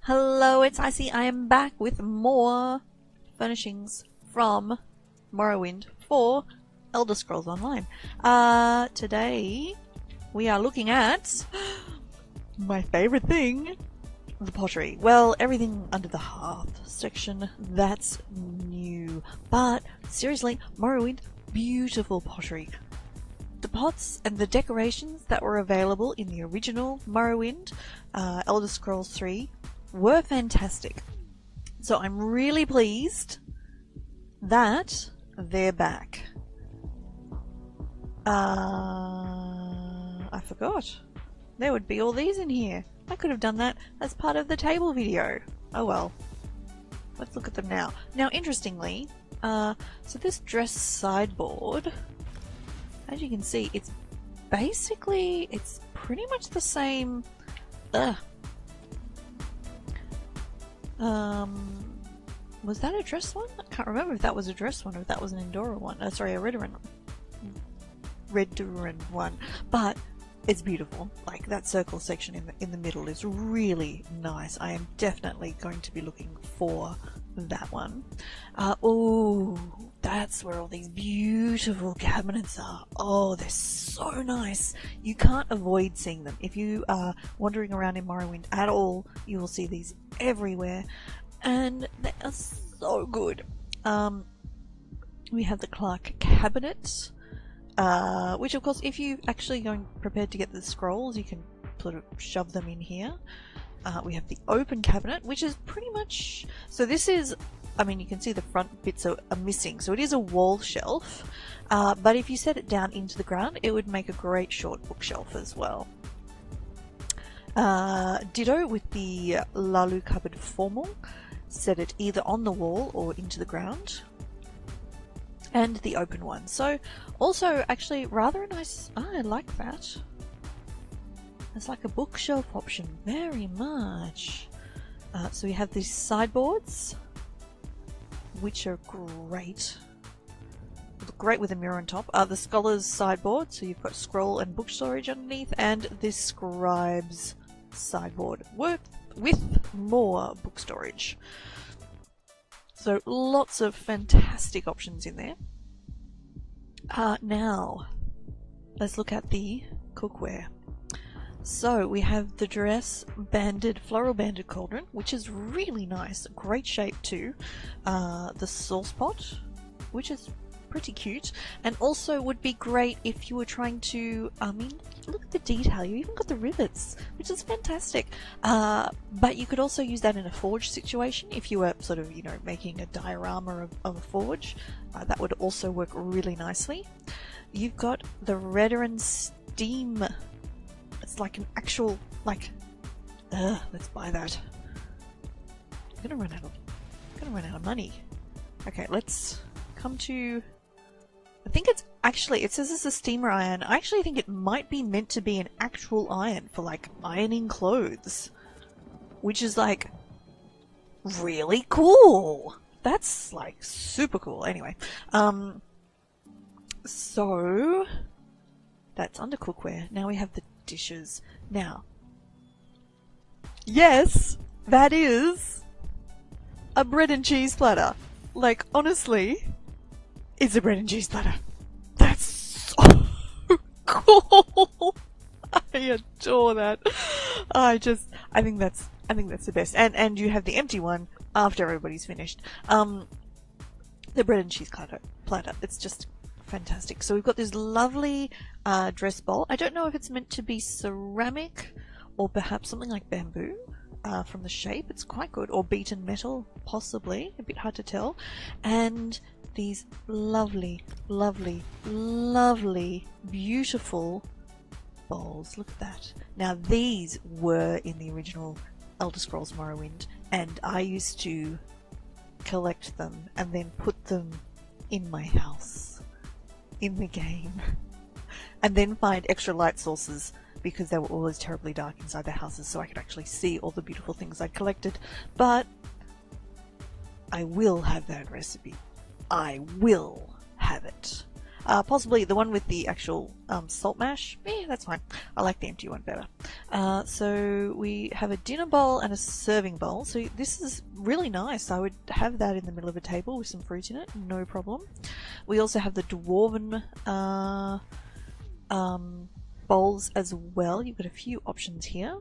Hello, it's Icy. I am back with more furnishings from Morrowind for Elder Scrolls Online. Today we are looking at my favorite thing, the pottery. Well, everything under the Hearth section, that's new. But seriously, Morrowind, beautiful pottery. The pots and the decorations that were available in the original Morrowind, Elder Scrolls 3, were fantastic. So I'm really pleased that they're back. I forgot. There would be all these in here. I could have done that as part of the table video. Oh well. Let's look at them now. Now, interestingly, so this dress sideboard, as you can see, it's pretty much the same. Was that a dress one? I can't remember if that was a dress one or if that was an Endora one. Sorry, a Redoran one. But it's beautiful. Like, that circle section in the middle is really nice. I am definitely going to be looking for that one. Oh, that's where all these beautiful cabinets are. Oh, they're so nice. You can't avoid seeing them. If you are wandering around in Morrowind at all, you will see these everywhere. And they are so good. We have the Clark cabinet, which of course, if you actually going prepared to get the scrolls, you can sort of shove them in here. We have the open cabinet, which is pretty much, so this is, I mean, you can see the front bits are missing, so it is a wall shelf, but if you set it down into the ground, it would make a great short bookshelf as well. Ditto with the Lalu cupboard formal, set it either on the wall or into the ground. And the open one. So also actually rather a nice, I like that. It's like a bookshelf option, very much. So we have these sideboards, which are great. Look great with a mirror on top. The Scholar's sideboard, so you've got scroll and book storage underneath, and this Scribe's sideboard, with more book storage. So lots of fantastic options in there. Now, let's look at the cookware. So we have the dress floral banded cauldron, which is really nice, great shape too. The sauce pot, which is pretty cute, and also would be great if you were trying to, I mean, look at the detail, you even got the rivets, which is fantastic. But you could also use that in a forge situation if you were sort of, making a diorama of a forge. That would also work really nicely. You've got the Redoran steam. It's like an actual, let's buy that. I'm gonna run out of money. Okay, let's come to, I think it says it's a steamer iron. I actually think it might be meant to be an actual iron for like ironing clothes, which is like really cool. That's like super cool. Anyway, so that's under cookware. Now we have the dishes. Now, yes, that is a bread and cheese platter. Like, honestly, it's a bread and cheese platter. That's so cool. I adore that. I think that's the best. And you have the empty one after everybody's finished. The bread and cheese platter. It's just fantastic. So we've got this lovely dress bowl. I don't know if it's meant to be ceramic or perhaps something like bamboo. From the shape, it's quite good, or beaten metal, possibly, a bit hard to tell. And these lovely, lovely, lovely, beautiful bowls. Look at that. Now, these were in the original Elder Scrolls Morrowind, and I used to collect them and then put them in my house in the game, and then find extra light sources because they were always terribly dark inside their houses, so I could actually see all the beautiful things I collected. But I will have that recipe. I will have it. Possibly the one with the actual salt mash. Yeah, that's fine. I like the empty one better. So we have a dinner bowl and a serving bowl. So this is really nice. I would have that in the middle of a table with some fruit in it, no problem. We also have the dwarven bowls as well. You've got a few options here.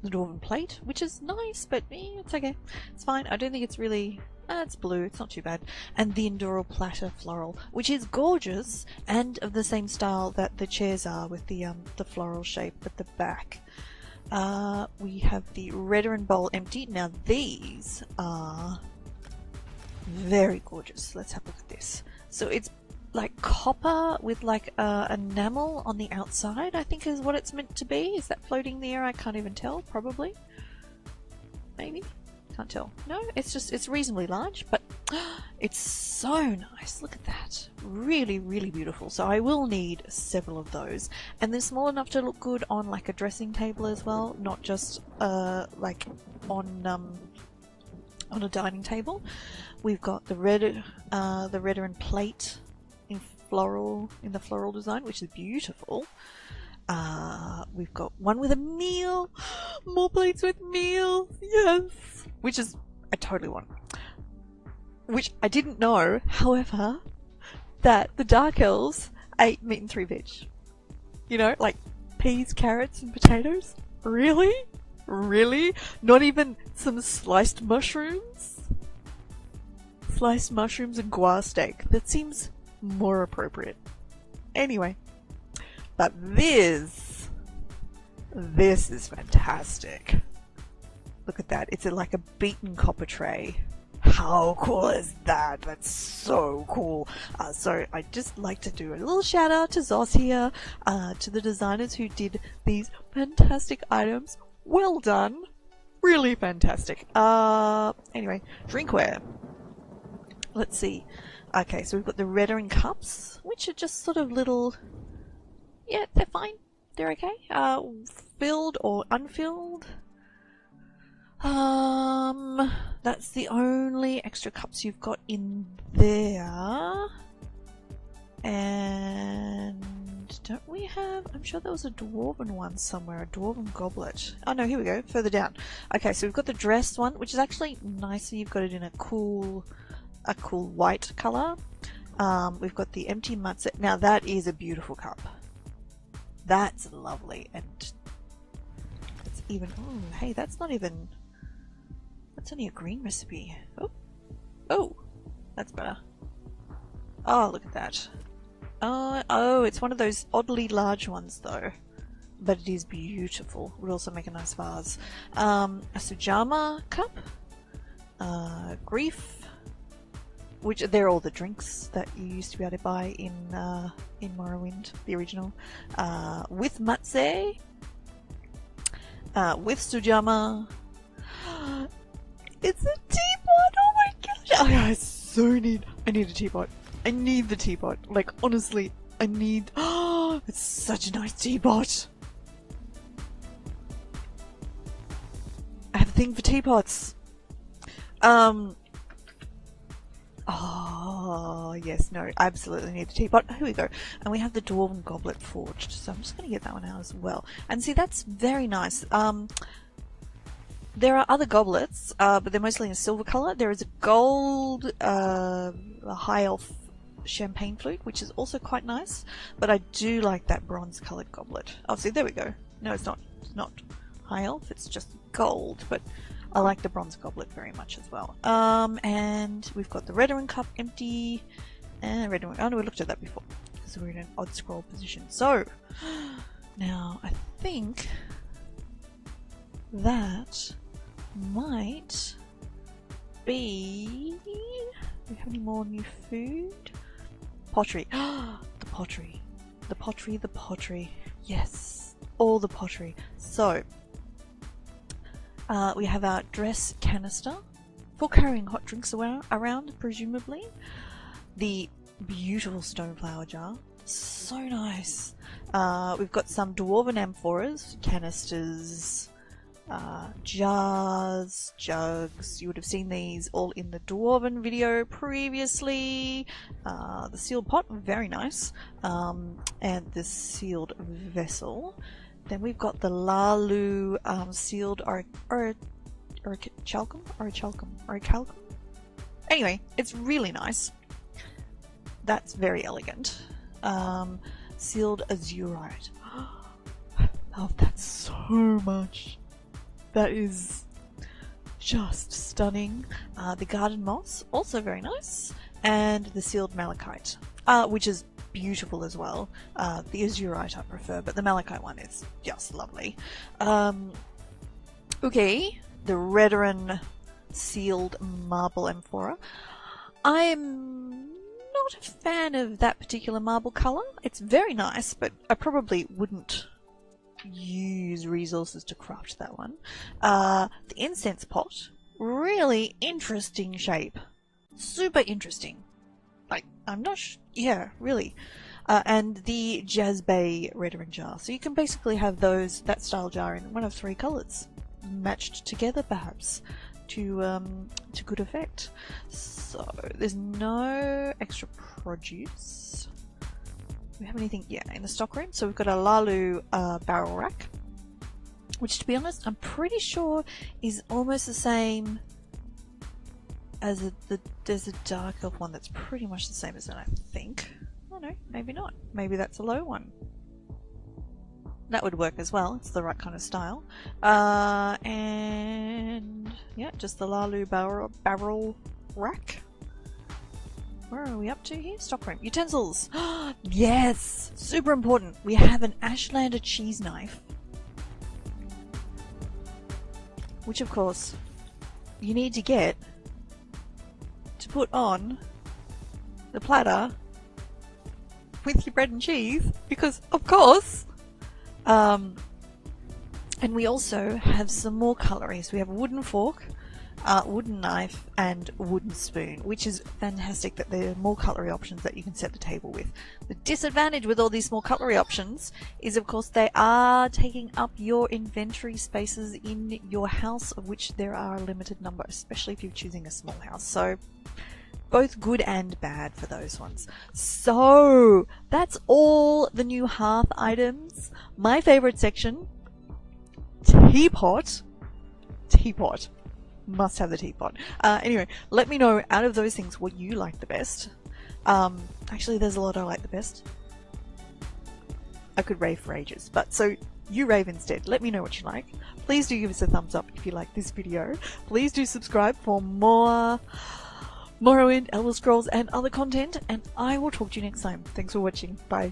The dwarven plate, which is nice, but it's okay. It's fine. I don't think it's really... it's blue. It's not too bad. And the Enduro platter floral, which is gorgeous and of the same style that the chairs are, with the floral shape at the back. We have the Redarin bowl empty. Now these are very gorgeous. Let's have a look at this. So it's like copper with like enamel on the outside, I think is what it's meant to be. Is that floating in the air? I can't even tell. Probably. Maybe. Can't tell. No, it's reasonably large, but it's so nice. Look at that. Really, really beautiful. So I will need several of those. And they're small enough to look good on like a dressing table as well, not just like on a dining table. We've got the Redarin plate in the floral design, which is beautiful. We've got one with a meal. More plates with meals. Yes. Which is, I totally want. Which I didn't know, however, that the Dark Elves ate meat and 3 veg. You know, like peas, carrots, and potatoes. Really? Really? Not even some sliced mushrooms? Sliced mushrooms and guar steak. That seems more appropriate. Anyway. But this is fantastic. Look at that. It's like a beaten copper tray. How cool is that? That's so cool. So I'd just like to do a little shout out to Zos here, to the designers who did these fantastic items. Well done. Really fantastic. Anyway, drinkware. Let's see. Okay, so we've got the Redarin cups, which are just sort of little... Yeah, they're fine. They're okay. Filled or unfilled. That's the only extra cups you've got in there. And don't we have... I'm sure there was a dwarven one somewhere, a dwarven goblet. Oh no, here we go, further down. Okay, so we've got the dressed one, which is actually nicer. You've got it in a cool white colour. We've got the empty matzo. Now that is a beautiful cup. That's lovely, and it's even... Oh, hey, that's not even... That's only a green recipe. Oh, that's better. Oh, look at that. Oh, it's one of those oddly large ones though, but it is beautiful. Would also make a nice vase. A Sujama cup, Grief, which they're all the drinks that you used to be able to buy in Morrowind, the original, with matze, with Sujama. It's a teapot! Oh my gosh! I need a teapot. I need the teapot. Like, honestly, I need... Oh, it's such a nice teapot! I have a thing for teapots. Oh, yes, no, I absolutely need a teapot. Here we go. And we have the Dwarven Goblet forged, so I'm just going to get that one out as well. And see, that's very nice. There are other goblets, but they're mostly in a silver colour. There is a gold a High Elf champagne flute, which is also quite nice, but I do like that bronze coloured goblet. Oh, see, there we go. No, it's not High Elf, it's just gold, but I like the bronze goblet very much as well. And we've got the Redarin cup empty, and Redarin... Oh no, we looked at that before, because we're in an odd scroll position. So, now I think that might be... Do we have any more new food? Pottery. The pottery. The pottery, the pottery. Yes, all the pottery. So, we have our dress canister for carrying hot drinks around, presumably. The beautiful stone flower jar. So nice. We've got some dwarven amphoras, canisters, jars, jugs. You would have seen these all in the Dwarven video previously. The sealed pot, very nice. And the sealed vessel. Then we've got the Lalu sealed orichalcum. Anyway, it's really nice. That's very elegant. Sealed azurite. I love that so much. That is just stunning. The garden moss, also very nice. And the sealed malachite, which is beautiful as well. The azurite I prefer, but the malachite one is just lovely. Okay, the Redoran sealed marble amphora. I'm not a fan of that particular marble colour. It's very nice, but I probably wouldn't use resources to craft that one. The incense pot, really interesting shape. Super interesting. Like, I'm not yeah, really. And the Jazbay Redoran jar. So you can basically have that style jar in one of 3 colours, matched together perhaps, to good effect. So there's no extra produce. Do we have anything? Yeah, in the stock room. So we've got a Lalu barrel rack, which, to be honest, I'm pretty sure is almost the same as there's a dark elf one that's pretty much the same as that, I think. Oh no, maybe not. Maybe that's a low one. That would work as well. It's the right kind of style. And yeah, just the Lalu barrel rack. Where are we up to here? Stockroom. Utensils! Yes! Super important. We have an Ashlander cheese knife. Which, of course, you need to get to put on the platter with your bread and cheese. Because, of course! And we also have some more cutlery. So we have a wooden fork, wooden knife, and wooden spoon, which is fantastic that there are more cutlery options that you can set the table with. The disadvantage with all these small cutlery options is, of course, they are taking up your inventory spaces in your house, of which there are a limited number, especially if you're choosing a small house. So both good and bad for those ones. So that's all the new Hearth items. My favorite section, teapot. Must have the teapot. Anyway, let me know out of those things what you like the best. Actually, there's a lot I like the best. I could rave for ages, but so you rave instead. Let me know what you like. Please do give us a thumbs up if you like this video. Please do subscribe for more Morrowind, Elder Scrolls, and other content, and I will talk to you next time. Thanks for watching. Bye.